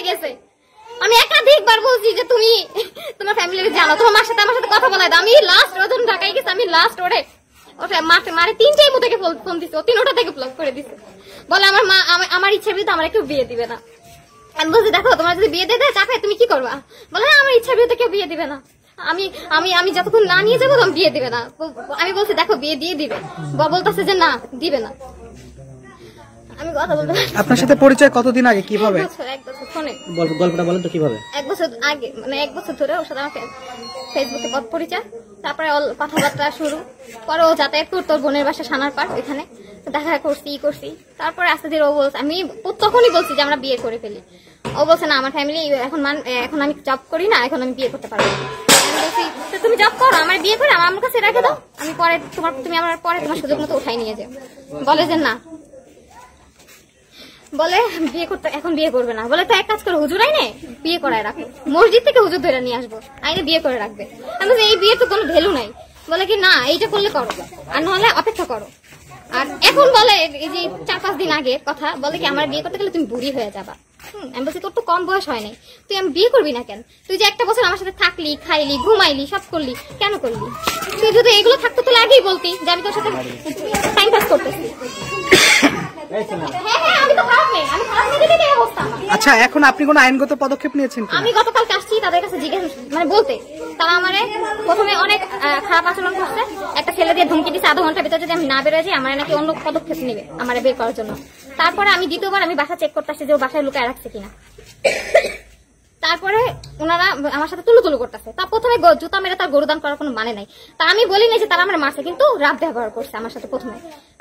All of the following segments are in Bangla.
গেছে। আমি একাধিকবার বলছি যে তুমি তোমার ফ্যামিলি জানো, তোমার মার সাথে আমার সাথে কথা বলাই দাও। আমি লাস্ট ওজন ঢাকায় গেছে, আমি লাস্ট ওটা মারে 3টাই মতো থেকে ফোন দিছে, ও 3টা থেকে ব্লক করে দিছে। বলে আমার মা আমার ইচ্ছার বিরুদ্ধে আমার কেউ বিয়ে দিবে না। আমি বলছি দেখো তোমার যদি বিয়ে দিয়ে দেয় চাপে তুমি কি করবা? বলে আমার ইচ্ছার বিরুদ্ধে কেউ বিয়ে দিবে না, আমি আমি আমি যতক্ষণ না নিয়ে যাবো তুমি বিয়ে দিবে না। আমি বলছি দেখো বিয়ে দিয়ে দিবে, বলতেছে যে না দিবে না। আমি কথা বলতে। আপনার সাথে পরিচয় কতদিন আগে, কিভাবে? এক বছর ফোনে। গল্পটা বলেন তো কিভাবে? 1 বছর আগে, মানে 1 বছর ধরে ওর সাথে আমার ফেসবুকে পরিচয়, তারপরে কথাবার্তা শুরু, পরে ও যাতায়াত করতো ওর বোনের বাসা সানার পার, ওইখানে দেখা করছি। তারপরে আস্তে ধীরে ও বলছে, আমি তখনই বলছি যে আমরা বিয়ে করে ফেলি। ও বলছে না আমার ফ্যামিলি এখন আমি জব করি না, এখন আমি বিয়ে করতে পারবো। আমি বলছি তুমি জব করো, আমার বিয়ে করে আমার কাছে রেখে দাও, আমি পরে তুমি আমার পরে তোমার সুযোগ মতো উঠাই নিয়ে যাও। বলে যে না, বলে বিয়ে করতে এখন বিয়ে করবে না। বলে তো এক কাজ করো, হুজুর আইনে বিয়ে করায় রাখো, মসজিদ থেকে হুজুর ধরে নিয়ে আসবো, আইনে বিয়ে করে রাখবে। আমি বলছি এই বিয়ের তো কোনো ভ্যালু নাই। বলে কি না এইটা করলে করো, আর নাহলে অপেক্ষা করো। আর এখন বলে এই যে 4-5 দিন আগে কথা, বলে কি আমার বিয়ে করতে গেলে তুমি বুড়ি হয়ে যাবা। আমি বলছি তোর তো কম বয়স হয় নাই, তুই আমি বিয়ে করবি না কেন? তুই যে 1টা বছর আমার সাথে থাকলি, খাইলি, ঘুমাইলি, সব করলি, কেন করলি? তুই যদি এগুলো থাকতো তাহলে আগেই বলতি যে আমি তোর সাথে টাইম পাস করতেছি। আচ্ছা, এখন আপনি কোন আইনগত পদক্ষেপ নিয়েছেন? আমি গতকালকে আসছি তাদের কাছে জিজ্ঞাসা মানে বলতে, তারা আমারে প্রথমে অনেক খারাপ আচরণ করছে, একটা ছেলে দিয়ে ধমকি দিচ্ছে 1/2 ঘন্টার ভিতরে যদি আমি না বেরোয় যাই আমার নাকি অন্য পদক্ষেপ নেবে আমার বের করার জন্য। তারপরে আমি দ্বিতীয়বার আমি বাসা চেক করতে আসছি যে ও বাসায় লুকায় রাখছে কিনা। তারপরে ওনারা আমার সাথে তুলু করতেছে। তার প্রথমে জুতা মেরে তার গরুদান করার কোনো মানে নাই। তা আমি বলি নাই যে তারা আমার মারছে, কিন্তু রাত ব্যবহার করছে আমার সাথে প্রথমে।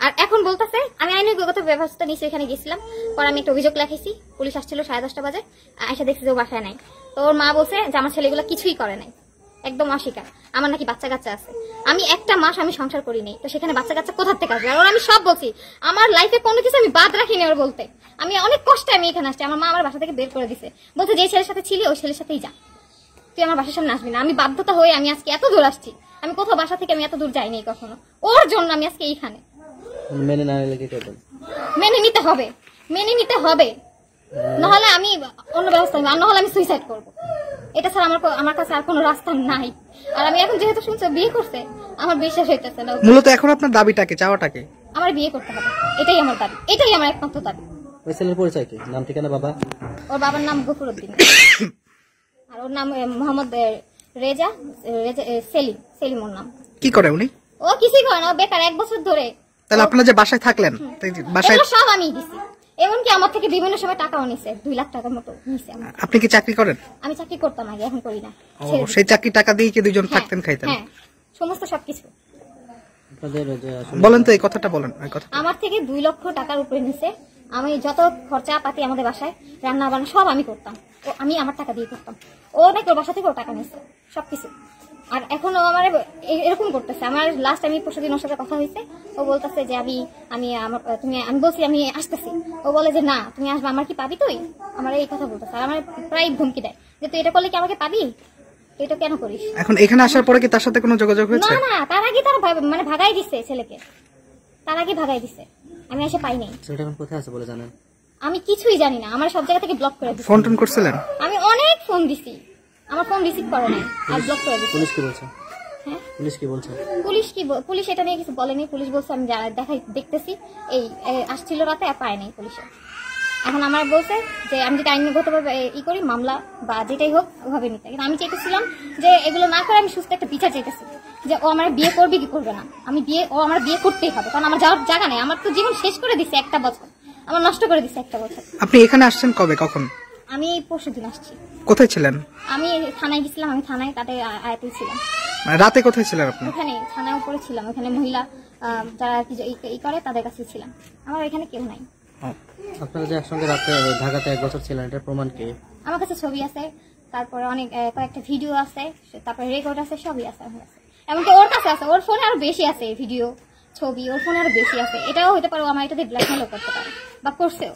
আর এখন বলতেছে আমি আইনগত ব্যবস্থা নিচে এখানে গেছিলাম, পরে আমি একটা অভিযোগ লেখাইছি, পুলিশ আসছিল 10:30 বাজে, এসে দেখছি যে ও বাসায় নাই। তো ওর মা বলছে যে আমার ছেলেগুলো কিছুই করে নাই, একদম অস্বীকার, আমার নাকি বাচ্চা কাচ্চা আছে। আমি 1টা মাস আমি সংসার করি নাই, তো সেখানে বাচ্চা কাচ্চা কোথা থেকে আসবে? আর ওর আমি সব বলছি, আমার লাইফে কোনো কিছু আমি বাদ রাখিনি। ওর বলতে আমি অনেক কষ্টে আমি এখানে আসছি, আমার মা আমার বাসা থেকে বের করে দিছে, বলছে যে ছেলের সাথে ছিলি ওই ছেলের সাথেই যা, তুই আমার বাসার সামনে আসবি না। আমি বাধ্যতা হয়ে আমি আজকে এত দূর আসছি, আমি কোথাও বাসা থেকে আমি এত দূর যাইনি কখনো, ওর জন্য আমি আজকে এইখানে। মেনে না নিলে কি করবেন? মেনে নিতে হবে, নাহলে আমি অন্য ব্যবস্থা নেব, আর নাহলে আমি সুইসাইড করবো। এটা ছাড়া আমার কাছে আর কোনো রাস্তা নাই। আর আমি এখন যেহেতু শুনছি বিয়ে করছে, আমার বিশ্বাস হইতেছে না। মূলত এখন আপনার দাবিটাকে, চাওয়াটাকে? আমার বিয়ে করতে হবে, এটাই আমার দাবি, এটাই আমার একমাত্র দাবি। ওই ছেলের পরিচয় কি, নাম ঠিকানা? বাবা? ওর বাবার নাম গফুরউদ্দিন, আর ওর নাম মোহাম্মদ রেজা সেলিম ওর নাম। কি করে উনি? ও কিছুই করে না, বেকার 1 বছর ধরে। তাহলে আপনারা যে বাসায় থাকলেন, বাসায় সব আমি দিছি, এমনকি আমার থেকে বিভিন্ন সময় টাকাও নিছে, 2 লাখ টাকার মতো নিছে। আপনি কি চাকরি করেন? আমি চাকরি করতাম আগে, এখন করি না। সেই চাকরি টাকা দিয়ে কি দুইজন থাকতেন, খাইতেন? হ্যাঁ, সমস্ত সবকিছু। বলেন তো এই কথাটা বলেন। আমার থেকে 2 লক্ষ টাকার উপরে নিছে। আমি যত খরচা পাতি আমাদের বাসায় রান্না বান্না সব আমি করতাম, আমি আমার টাকা দিয়ে করতাম। ও নাকি ওর বাসা থেকে টাকা নিছে সবকিছু। আর এখন ও আমার এরকম করতেছে। আমার লাস্ট আমি পরশুদিন ওর সাথে কথা হয়েছে, ও বলতেছে যে আমি বলছি আমি আসতেছি, ও বলে যে না তুমি আসবে, আমার কি পাবি তুই? আমার এই কথা বলতেছে, আর আমার প্রায় ধমকি দেয় যে তুই এটা করলে কি আমাকে পাবি, তুই এটা কেন করিস? এখন এখানে আসার পরে কি তার সাথে কোনো যোগাযোগ হয়েছে? না, তার আগে তার মানে ভাগাই দিছে ছেলেকে, তার আগে ভাগাই দিছে, আমি এসে পাই নাই। ছেলেটা এখন কোথায় আছে বলে জানেন? আমি কিছুই জানি না, আমার সব জায়গা থেকে ব্লক করে দিছে। ফোন করছিলেন? আমি অনেক ফোন দিছি, আমার ফোন রিসিভ করে নাই, আর ব্লক করে দিছে। পুলিশ কি বলছে? হ্যাঁ, পুলিশ এটা নিয়ে কিছু বলেনি। পুলিশ বলছে আমি দেখতেছি, এই আসছিল রাতে, আর পায় নাই পুলিশে। এখন আমার বলছে যে আমি যদি আইনগতভাবে করি মামলা বা যেটাই হোক ওভাবে নিতে। কিন্তু আমি চাইতেছিলাম যে এগুলো না করে আমি সুস্থ একটা বিচার চাইতেছি, যে ও আমার বিয়ে করবে কি করবে না, ও আমার বিয়ে করতেই হবে, কারণ আমার যাওয়ার জায়গা নেই। আমার তো জীবন শেষ করে দিছে, 1টা বছর আমার নষ্ট করে দিছে, 1টা বছর। আপনি এখানে আসছেন কবে, কখন? আমি পরশুদিন আসছি। কোথায় ছিলেন? আমি থানায় গেছিলাম, আমি থানায় তাদের আয়াতে ছিলাম। রাতে কোথায় ছিলেন আপনি? ওখানে থানায় উপরে ছিলাম, ওখানে মহিলা যারা করে তাদের কাছে ছিলাম, আমার এখানে কেউ নাই। আপনারা যে একসঙ্গে রাতে ঢাকাতে 1 বছর ছিলেন, এটার প্রমাণ কি? আমার কাছে ছবি আছে, তারপরে অনেক কয়েকটা ভিডিও আছে, তারপরে রেকর্ড আছে, সবই আছে। এমনকি ওর কাছে আছে, ওর ফোনে আরো বেশি আছে ভিডিও ছবি, ওর ফোনে আরো বেশি আছে। এটাও হতে পারে আমার এটা দিয়ে ব্ল্যাকমেলও করতে পারে বা করছেও।